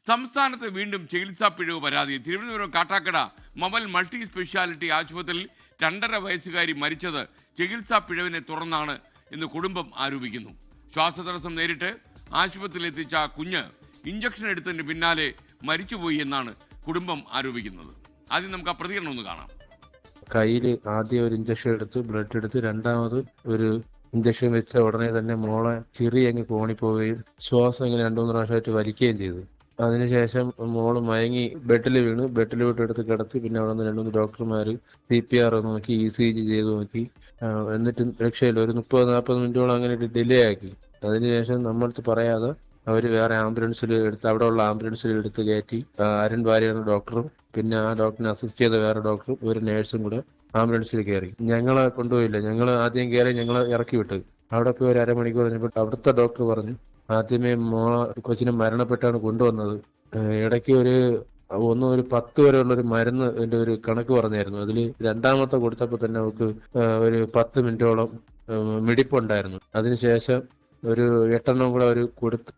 സംസ്ഥാനത്ത് വീണ്ടും ചികിത്സാ പിഴവ് പരാതി. തിരുവനന്തപുരം കാട്ടാക്കട മമൽ മൾട്ടി സ്പെഷ്യാലിറ്റി ആശുപത്രിയിൽ 2.5 വയസ്സുകാരി മരിച്ചത് ചികിത്സാ പിഴവിനെ തുടർന്നാണ് എന്ന് കുടുംബം ആരോപിക്കുന്നു. ശ്വാസതടസ്സം നേരിട്ട് ആശുപത്രിയിൽ എത്തിച്ച കുഞ്ഞ് ഇഞ്ചക്ഷൻ എടുത്തതിന് പിന്നാലെ മരിച്ചുപോയി എന്നാണ് കുടുംബം ആരോപിക്കുന്നത്. ആദ്യം നമുക്ക് ആ പ്രതികരണം ഒന്ന് കാണാം. കയ്യിൽ ആദ്യം ഒരു ഇഞ്ചക്ഷൻ എടുത്ത് ബ്ലഡ് എടുത്ത് രണ്ടാമത് ഒരു ഇഞ്ചക്ഷൻ വെച്ച ഉടനെ തന്നെ മോളെ ചെറിയ അങ്ങ് കോണിപ്പോവുകയും ശ്വാസം ഇങ്ങനെ 2-3 പ്രാവശ്യമായിട്ട് വലിക്കുകയും ചെയ്തു. അതിനുശേഷം മോള് മയങ്ങി ബെഡിൽ വീണ്, ബെഡിലോട്ട് എടുത്ത് കിടത്തി. പിന്നെ അവിടെ നിന്ന് 2-3 ഡോക്ടർമാർ CPR നോക്കി, ECG ചെയ്ത് നോക്കി. എന്നിട്ടും രക്ഷയില്ല. ഒരു 30-40 മിനിറ്റോളം അങ്ങനെ ഡിലേ ആക്കി. അതിനുശേഷം നമ്മളടുത്ത് പറയാതെ അവർ വേറെ ആംബുലൻസിൽ എടുത്ത്, അവിടെ ഉള്ള ആംബുലൻസിൽ എടുത്ത് കയറ്റി. അരുൺ ഭാര്യയാണ് ഡോക്ടറും പിന്നെ ആ ഡോക്ടറിനെ അസിസ്റ്റ് ചെയ്ത വേറെ ഡോക്ടറും ഒരു നേഴ്സും കൂടെ ആംബുലൻസിൽ കയറി. ഞങ്ങളെ കൊണ്ടുപോയില്ല. ഞങ്ങൾ ആദ്യം കയറി ഞങ്ങളെ ഇറക്കി വിട്ടു. അവിടെ പോയി ഒരു അരമണിക്കൂർ കഴിഞ്ഞപ്പോൾ അവിടുത്തെ ഡോക്ടർ പറഞ്ഞു ആദ്യമേ കൊച്ചിനെ മരണപ്പെട്ടാണ് കൊണ്ടുവന്നത്. ഇടയ്ക്ക് ഒരു 10 വരെയുള്ള ഒരു മരുന്ന് എൻ്റെ ഒരു കണക്ക് പറഞ്ഞായിരുന്നു. അതിൽ രണ്ടാമത്തെ കൊടുത്തപ്പോൾ തന്നെ അവർക്ക് ഒരു 10 മിനിറ്റോളം മിടിപ്പുണ്ടായിരുന്നു. അതിനുശേഷം ഒരു 8 കൂടെ അവർ കൊടുത്തു.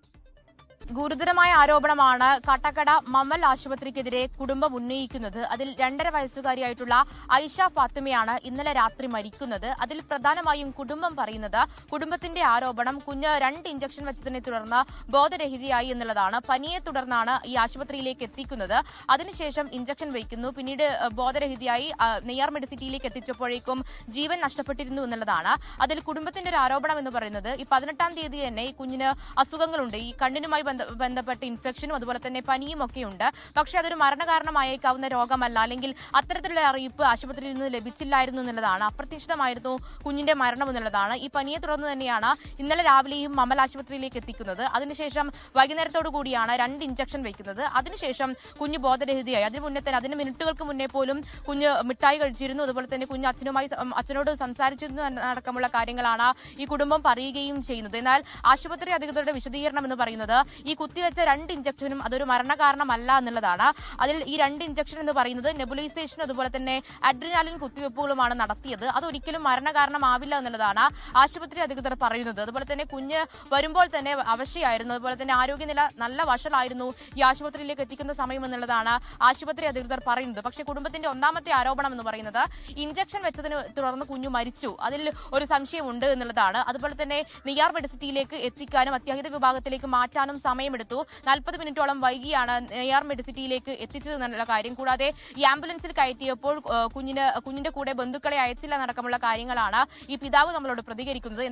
ഗുരുതരമായ ആരോപണമാണ് കാട്ടാക്കട മമൽ ആശുപത്രിക്കെതിരെ കുടുംബം ഉന്നയിക്കുന്നത്. അതിൽ 2.5 വയസ്സുകാരിയായിട്ടുള്ള ഐഷ ഫാത്തിമയാണ് ഇന്നലെ രാത്രി മരിക്കുന്നത്. അതിൽ പ്രധാനമായും കുടുംബം പറയുന്നത്, കുടുംബത്തിന്റെ ആരോപണം കുഞ്ഞ് 2 ഇഞ്ചക്ഷൻ വെച്ചതിനെ തുടർന്ന് ബോധരഹിതയായി എന്നുള്ളതാണ്. പനിയെ തുടർന്നാണ് ഈ ആശുപത്രിയിലേക്ക് എത്തിക്കുന്നത്. അതിനുശേഷം ഇഞ്ചക്ഷൻ വയ്ക്കുന്നു. പിന്നീട് ബോധരഹിതയായി നെയ്യാർ മെഡിസിറ്റിയിലേക്ക് എത്തിച്ചപ്പോഴേക്കും ജീവൻ നഷ്ടപ്പെട്ടിരുന്നു എന്നുള്ളതാണ്. അതിൽ കുടുംബത്തിന്റെ ഒരു ആരോപണം എന്ന് പറയുന്നത്, ഈ 18-ാം തീയതി തന്നെ ഈ കുഞ്ഞിന് അസുഖങ്ങളുണ്ട്. ഈ കണ്ണിനുമായി ബന്ധപ്പെട്ട ഇൻഫെക്ഷനും അതുപോലെ തന്നെ പനിയും ഒക്കെ ഉണ്ട്. പക്ഷെ അതൊരു മരണകാരണമായേക്കാവുന്ന രോഗമല്ല, അല്ലെങ്കിൽ അത്തരത്തിലുള്ള അറിയിപ്പ് ആശുപത്രിയിൽ നിന്ന് ലഭിച്ചില്ലായിരുന്നു എന്നുള്ളതാണ്. അപ്രതീക്ഷിതമായിരുന്നു കുഞ്ഞിന്റെ മരണം എന്നുള്ളതാണ്. ഈ പനിയെ തുടർന്ന് തന്നെയാണ് ഇന്നലെ രാവിലെയും മമൽ ആശുപത്രിയിലേക്ക് എത്തിക്കുന്നത്. അതിനുശേഷം വൈകുന്നേരത്തോടു കൂടിയാണ് 2 ഇഞ്ചക്ഷൻ വയ്ക്കുന്നത്. അതിനുശേഷം കുഞ്ഞ് ബോധരഹിതയായി. അതിന് മിനിറ്റുകൾക്ക് മുന്നേ പോലും കുഞ്ഞ് മിഠായി കഴിച്ചിരുന്നു. അതുപോലെ തന്നെ കുഞ്ഞ് അച്ഛനോട് സംസാരിച്ചിരുന്നു അടക്കമുള്ള കാര്യങ്ങളാണ് ഈ കുടുംബം പറയുകയും ചെയ്യുന്നത്. എന്നാൽ ആശുപത്രി അധികൃതരുടെ വിശദീകരണം എന്ന് പറയുന്നത്, ഈ കുത്തിവെച്ച 2 ഇഞ്ചക്ഷനും അതൊരു മരണകാരണമല്ല എന്നുള്ളതാണ്. അതിൽ ഈ 2 ഇഞ്ചക്ഷൻ എന്ന് പറയുന്നത് നെബുലൈസേഷൻ അതുപോലെ തന്നെ അഡ്രിനാലിൻ കുത്തിവെപ്പുകളുമാണ് നടത്തിയത്. അതൊരിക്കലും മരണകാരണമാവില്ല എന്നുള്ളതാണ് ആശുപത്രി അധികൃതർ പറയുന്നത്. അതുപോലെ തന്നെ കുഞ്ഞ് വരുമ്പോൾ തന്നെ അവശയായിരുന്നു. അതുപോലെ തന്നെ ആരോഗ്യനില നല്ല വഷളായിരുന്നു ഈ ആശുപത്രിയിലേക്ക് എത്തിക്കുന്ന സമയം എന്നുള്ളതാണ് ആശുപത്രി അധികൃതർ പറയുന്നത്. പക്ഷേ കുടുംബത്തിന്റെ ഒന്നാമത്തെ ആരോപണം എന്ന് പറയുന്നത്, ഇഞ്ചക്ഷൻ വെച്ചതിന് തുടർന്ന് കുഞ്ഞു മരിച്ചു, അതിൽ ഒരു സംശയമുണ്ട് എന്നുള്ളതാണ്. അതുപോലെ തന്നെ നെയ്യാർ മെഡിസിറ്റിയിലേക്ക് എത്തിക്കാനും അത്യാഹിത വിഭാഗത്തിലേക്ക് മാറ്റാനും സമയമെടുത്തു. 40 മിനിറ്റോളം വൈകിയാണ് നെയ്യാർ മെഡിസിറ്റിയിലേക്ക് എത്തിച്ചത് എന്നുള്ള കാര്യം. കൂടാതെ ഈ ആംബുലൻസിൽ കയറ്റിയപ്പോൾ കുഞ്ഞിന്റെ കൂടെ ബന്ധുക്കളെ അയച്ചില്ല എന്നടക്കമുള്ള കാര്യങ്ങളാണ് ഈ പിതാവ് നമ്മളോട് പ്രതികരിക്കുന്നത്.